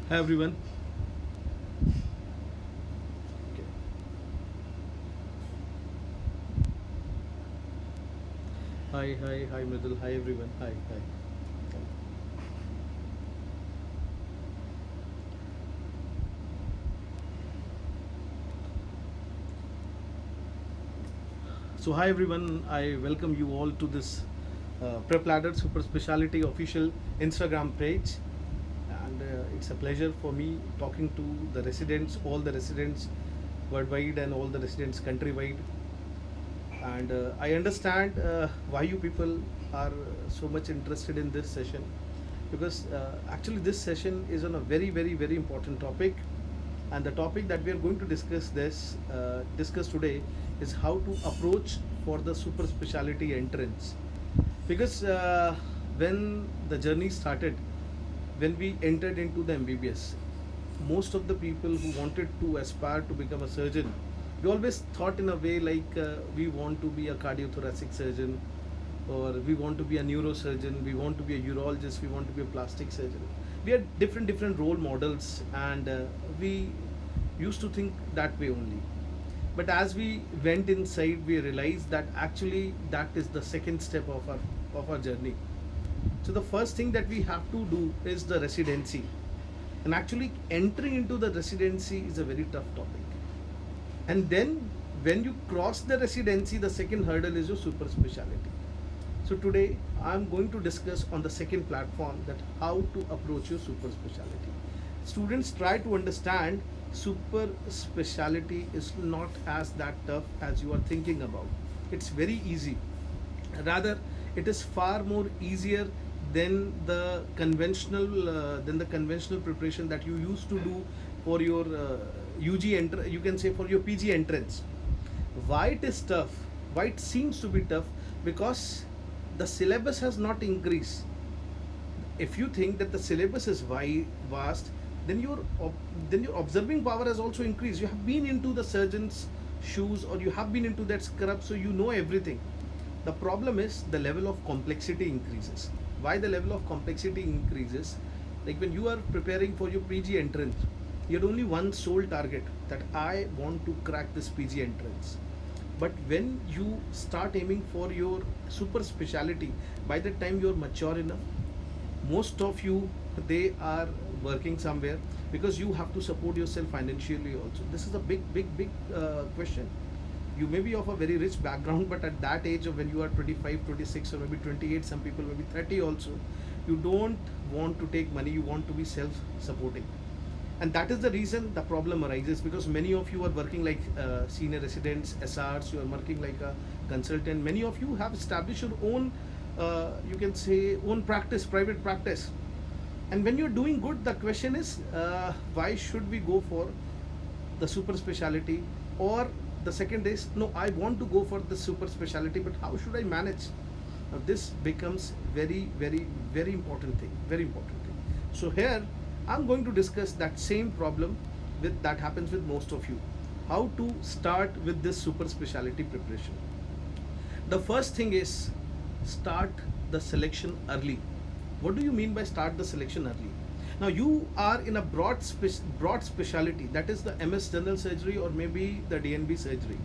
Hi everyone. Okay. Hi, Mridul. Hi everyone. Hi. So hi everyone. I welcome you all to this Prep Ladder Super Speciality official Instagram page, and it's a pleasure for me talking to the residents, all the residents worldwide and all the residents countrywide. And I understand why you people are so much interested in this session, because actually this session is on a very important topic, and the topic that we are going to discuss today is how to approach for the super specialty entrance. Because when the journey started, when we entered into the MBBS, most of the people who wanted to aspire to become a surgeon, we always thought in a way like we want to be a cardiothoracic surgeon, or we want to be a neurosurgeon, we want to be a urologist, we want to be a plastic surgeon. We had different role models, and we used to think that way only. But as we went inside, we realized that actually that is the second step of our journey. So the first thing that we have to do is the residency, and actually entering into the residency is a very tough topic. And then when you cross the residency, the second hurdle is your super specialty. So today I'm going to discuss on the second platform that how to approach your super specialty. Students, try to understand super specialty is not as that tough as you are thinking about. It's very easy. Rather, it is far more easier than the conventional preparation that you used to do for your you can say for your PG entrance. Why it is tough? Why it seems to be tough? Because the syllabus has not increased. If you think that the syllabus is vast, then your observing power has also increased. You have been into the surgeon's shoes, or you have been into that scrub, so you know everything. The problem is the level of complexity increases. Why the level of complexity increases? Like when you are preparing for your PG entrance, you had only one sole target, that I want to crack this PG entrance. But when you start aiming for your super specialty, by the time you're mature enough, most of you, they are working somewhere, because you have to support yourself financially also. This is a big question. You may be of a very rich background, but at that age of when you are 25, 26, or maybe 28, some people maybe 30 also, you don't want to take money, you want to be self supporting. And that is the reason the problem arises, because many of you are working like senior residents, SRs, you are working like a consultant. Many of you have established your own, you can say, own practice, private practice. And when you're doing good, the question is, why should we go for the super specialty? Or the second is, no, I want to go for the super specialty, but how should I manage? Now this becomes very important thing, very important thing. So here I'm going to discuss that same problem with that happens with most of you. How to start with this super specialty preparation? The first thing is, start the selection early. What do you mean by start the selection early? Now you are in a broad specialty, that is the MS general surgery or maybe the DNB surgery.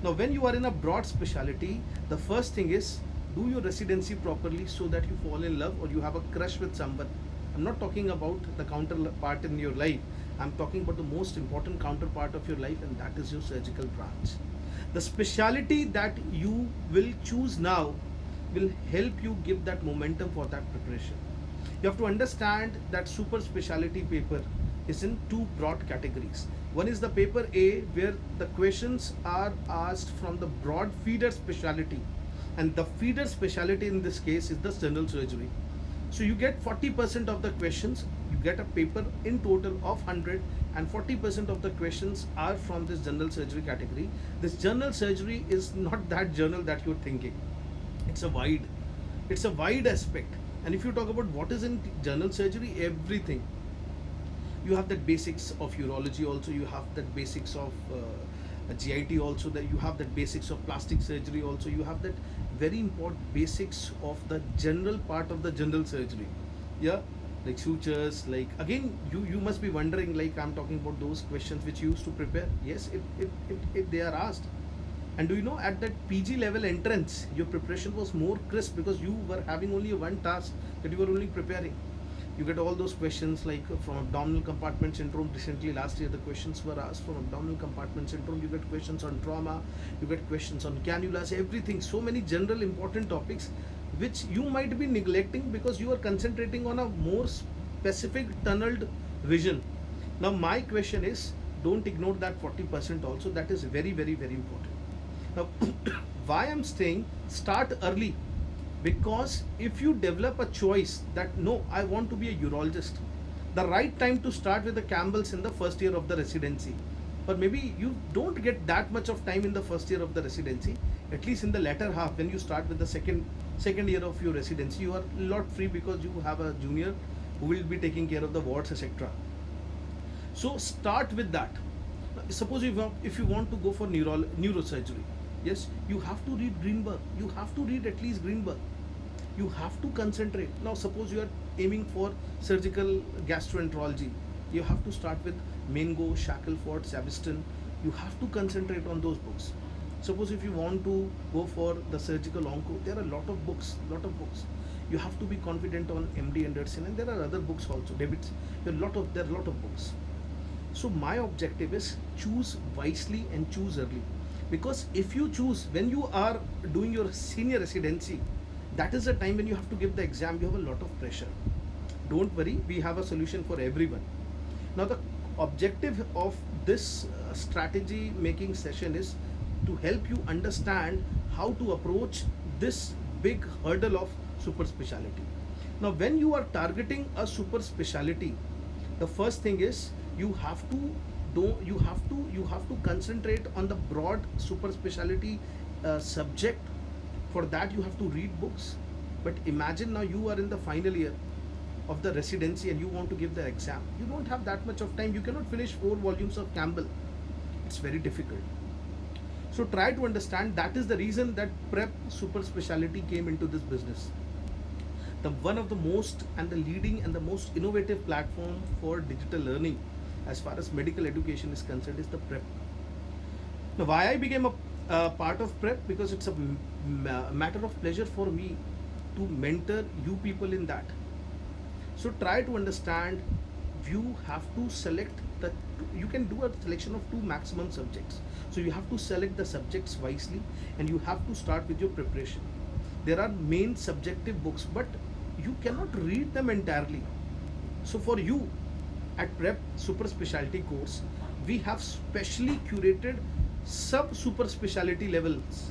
Now when you are in a broad specialty, the first thing is, do your residency properly so that you fall in love or you have a crush with someone. I'm not talking about the counterpart in your life. I'm talking about the most important counterpart of your life, and that is your surgical branch. The specialty that you will choose now will help you give that momentum for that preparation. You have to understand that super specialty paper is in two broad categories. One is the paper A, where the questions are asked from the broad feeder specialty, and the feeder specialty in this case is the general surgery. So you get 40% of the questions, you get a paper in total of 100, and 40% of the questions are from this general surgery category. This general surgery is not that general that you're thinking. It's a wide, it's a wide aspect. And if you talk about what is in general surgery, everything. You have that basics of urology also, you have that basics of GIT also, that you have that basics of plastic surgery also, you have that very important basics of the general part of the general surgery. Yeah. like sutures, like again you must be wondering, like I'm talking about those questions which you used to prepare. Yes, it they are asked. And do you know, at that PG level entrance, your preparation was more crisp because you were having only one task that you were only preparing. You get all those questions like from abdominal compartment syndrome. Recently, last year, the questions were asked from abdominal compartment syndrome. You get questions on trauma, you get questions on cannulas, everything. So many general important topics which you might be neglecting because you are concentrating on a more specific tunneled vision. Now, my question is, don't ignore that 40% also. That is very, very, very important. Now, why I'm saying start early? Because if you develop a choice that no, I want to be a urologist, the right time to start with the Campbells in the first year of the residency. Or maybe you don't get that much of time in the first year of the residency. At least in the latter half, when you start with the second year of your residency, you are a lot free because you have a junior who will be taking care of the wards, etc. So start with that. Suppose if you want to go for neurosurgery, yes, you have to read Greenberg. You have to read at least Greenberg. You have to concentrate. Now, suppose you are aiming for surgical gastroenterology, you have to start with Mengo, Shackelford, Sabiston. You have to concentrate on those books. Suppose if you want to go for the surgical onco, there are a lot of books, You have to be confident on MD Anderson, and there are other books also. David's, there are a lot of books. So my objective is choose wisely and choose early. Because if you choose when you are doing your senior residency, that is the time when you have to give the exam, you have a lot of pressure. Don't worry, we have a solution for everyone. Now, the objective of this strategy making session is to help you understand how to approach this big hurdle of super specialty. Now, when you are targeting a super specialty, the first thing is you have to concentrate on the broad super specialty subject. For that, you have to read books. But imagine now you are in the final year of the residency and you want to give the exam. You don't have that much of time. You cannot finish 4 volumes of Campbell. It's very difficult. So try to understand, that is the reason that prep super specialty came into this business. The one of the most and the leading and the most innovative platform for digital learning as far as medical education is concerned is the prep. Now, why I became a part of prep? Because it's a matter of pleasure for me to mentor you people in that. So try to understand, you have to select you can do a selection of 2 maximum subjects. So you have to select the subjects wisely and you have to start with your preparation. There are main subjective books, but you cannot read them entirely. So for you, at prep super specialty course, we have specially curated sub super specialty levels,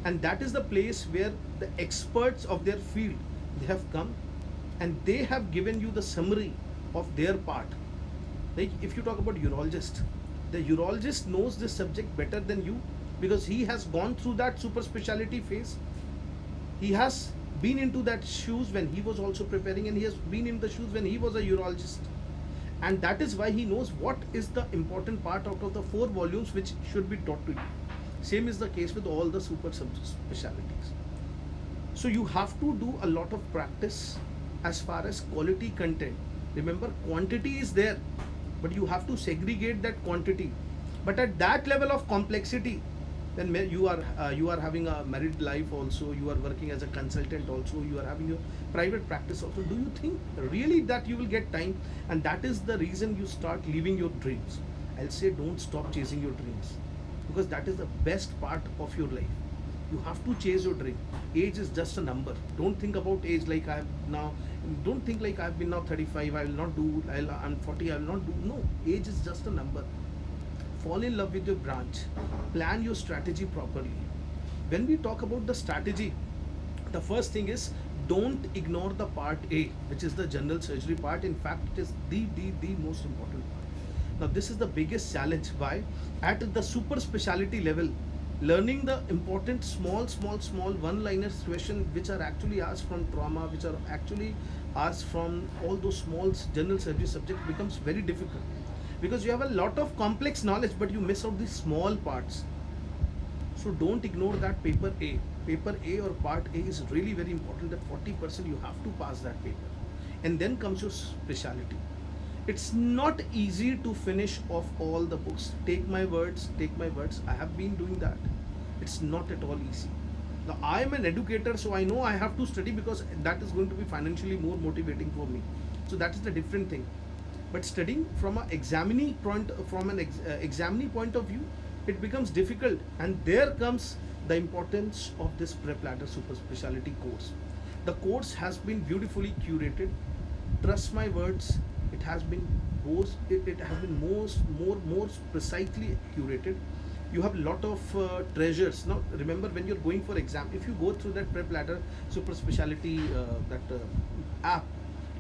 and that is the place where the experts of their field, they have come and they have given you the summary of their part. Like if you talk about urologist, the urologist knows this subject better than you because he has gone through that super specialty phase. He has been into that shoes when he was also preparing, and he has been in the shoes when he was a urologist, and that is why he knows what is the important part out of the 4 volumes which should be taught to you. Same is the case with all the super specialties. So you have to do a lot of practice as far as quality content. Remember, quantity is there, but you have to segregate that quantity. But at that level of complexity, then you are having a married life also, you are working as a consultant also, you are having your private practice also. Do you think really that you will get time? And that is the reason you start living your dreams. I'll say, don't stop chasing your dreams, because that is the best part of your life. You have to chase your dream. Age is just a number. Don't think about age like I have now. Don't think like I've been now 35, I will not do, I'm 40, I will not do. No, age is just a number. Fall in love with your branch. Plan your strategy properly. When we talk about the strategy, the first thing is, don't ignore the part A, which is the general surgery part. In fact, it is the most important part. Now, this is the biggest challenge. Why? At the super specialty level, learning the important small one-liner question which are actually asked from trauma, which are actually asked from all those small general surgery subjects, becomes very difficult, because you have a lot of complex knowledge but you miss out the small parts. So don't ignore that paper A. Paper A or part A is really very important. That 40% you have to pass that paper. and then comes your specialty. It's not easy to finish off all the books. Take my words, I have been doing that. It's not at all easy. Now I am an educator, so I know I have to study because that is going to be financially more motivating for me. So that is the different thing. But studying from an examining point of view, it becomes difficult, and there comes the importance of this prep ladder super specialty course. The course has been beautifully curated. Trust my words, it has been it has been more precisely curated. You have a lot of treasures. Now remember, when you're going for exam, if you go through that prep ladder super specialty that app,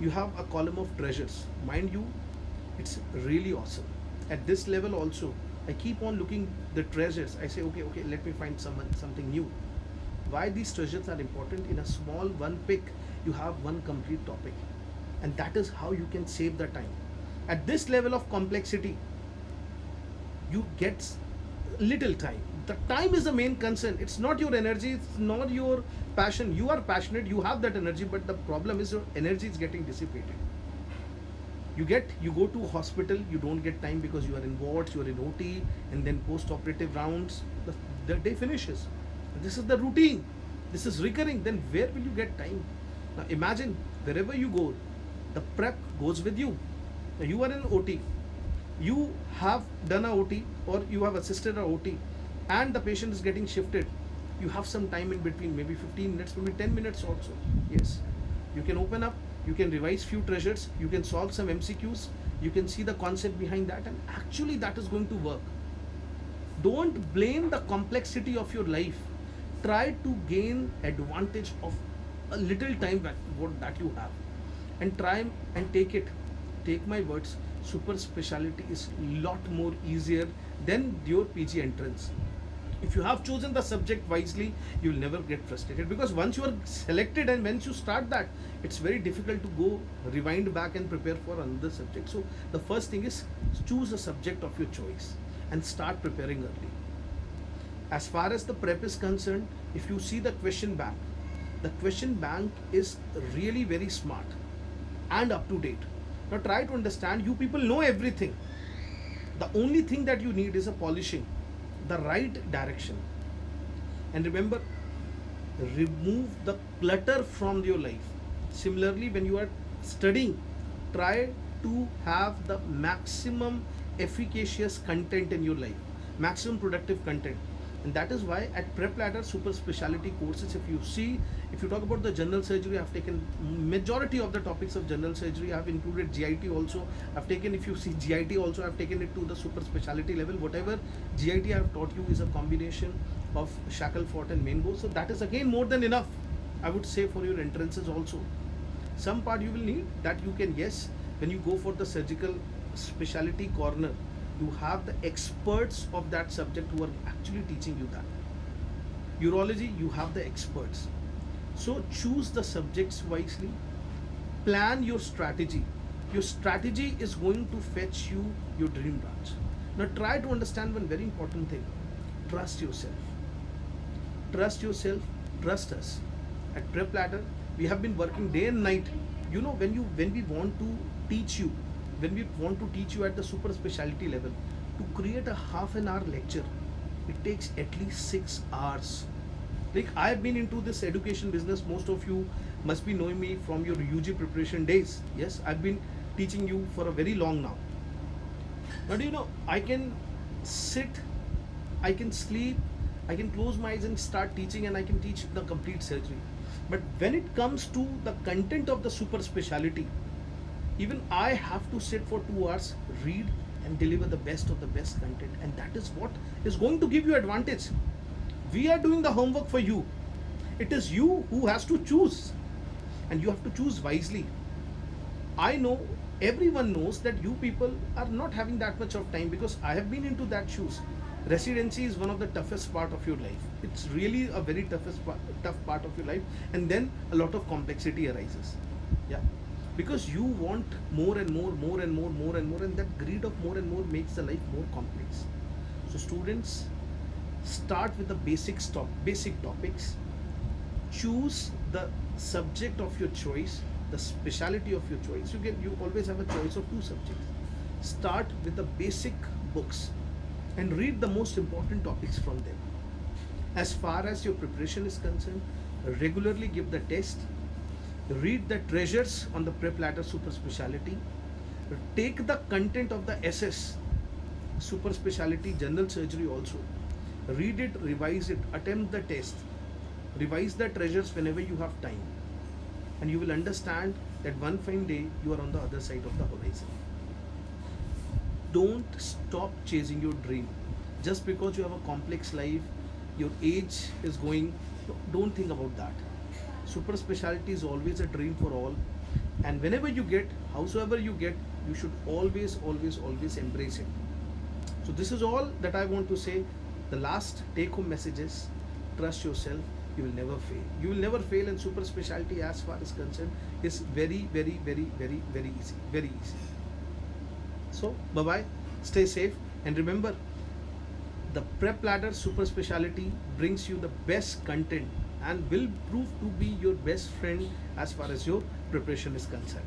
you have a column of treasures. Mind you, it's really awesome. At this level also, I keep on looking the treasures. I say, okay, let me find something new. Why these treasures are important? In a small one pick, you have one complete topic, and that is how you can save the time. At this level of complexity, you get little time. The time is the main concern. It's not your energy, it's not your passion. You are passionate, you have that energy, but the problem is your energy is getting dissipated. You go to hospital, you don't get time because you are in wards, you are in OT, and then post operative rounds, the day finishes. This is the routine, this is recurring. Then where will you get time? Now imagine, wherever you go, the prep goes with you. Now you are in OT, you have done a OT, or you have assisted a OT, and the patient is getting shifted. You have some time in between, maybe 15 minutes, maybe 10 minutes also. Yes, you can open up, you can revise few treasures, you can solve some MCQs, you can see the concept behind that, and actually that is going to work. Don't blame the complexity of your life. Try to gain advantage of a little time that you have, and try and take it. Take my words, super specialty is lot more easier than your PG entrance. If you have chosen the subject wisely, you will never get frustrated, because once you are selected and once you start that, it's very difficult to go rewind back and prepare for another subject. So the first thing is, choose a subject of your choice and start preparing early. As far as the prep is concerned, if you see the question bank is really very smart and up to date. Now try to understand, you people know everything. The only thing that you need is a polishing, the right direction. And remember, remove the clutter from your life. Similarly, when you are studying, try to have the maximum efficacious content in your life, maximum productive content. And that is why at prep ladder super specialty courses, if you talk about the general surgery, I've taken majority of the topics of general surgery. I've included GIT also. I've taken, if you see GIT also, I've taken it to the super specialty level. Whatever GIT I've taught you is a combination of Shackleford and Mainboard. So that is again more than enough, I would say, for your entrances also. Some part you will need that you can, yes, when you go for the surgical specialty corner, you have the experts of that subject who are actually teaching you that. Urology, you have the experts. So choose the subjects wisely, plan your strategy. Your strategy is going to fetch you your dream branch. Now try to understand one very important thing. Trust yourself. Trust yourself, trust us. At Prep Ladder, we have been working day and night. You know, when we want to teach you, when we want to teach you at the super specialty level, to create a half an hour lecture, it takes at least 6 hours. Like, I have been into this education business. Most of you must be knowing me from your UG preparation days. Yes, I've been teaching you for a very long now. Now do you know, I can sit, I can sleep, I can close my eyes and start teaching, and I can teach the complete surgery. But when it comes to the content of the super specialty, even I have to sit for 2 hours, read and deliver the best of the best content, and that is what is going to give you advantage. We are doing the homework for you. It is you who has to choose, and you have to choose wisely. I know, everyone knows that you people are not having that much of time, because I have been into that shoes. Residency is one of the toughest part of your life. It's really a very tough part of your life, and then a lot of complexity arises. Yeah, because you want more and more, and that greed of more and more makes the life more complex. So students, start with the basic topics. Choose the subject of your choice. the specialty of your choice. You always have a choice of two subjects. Start with the basic books and read the most important topics from them. As far as your preparation is concerned, regularly give the test, read the treasures on the prep ladder super speciality, take the content of the SS super speciality general surgery also, read it, revise it, attempt the test, revise the treasures whenever you have time, and you will understand that one fine day you are on the other side of the horizon. Don't stop chasing your dream just because you have a complex life, your age is going. Don't think about that. Super specialty is always a dream for all, and whenever you get, howsoever you get, you should always embrace it. So this is all that I want to say. The last take home message is, trust yourself, you will never fail. You will never fail, and super specialty as far as concerned is very easy. Very easy. So bye bye, stay safe, and remember, the prep ladder super speciality brings you the best content and will prove to be your best friend as far as your preparation is concerned.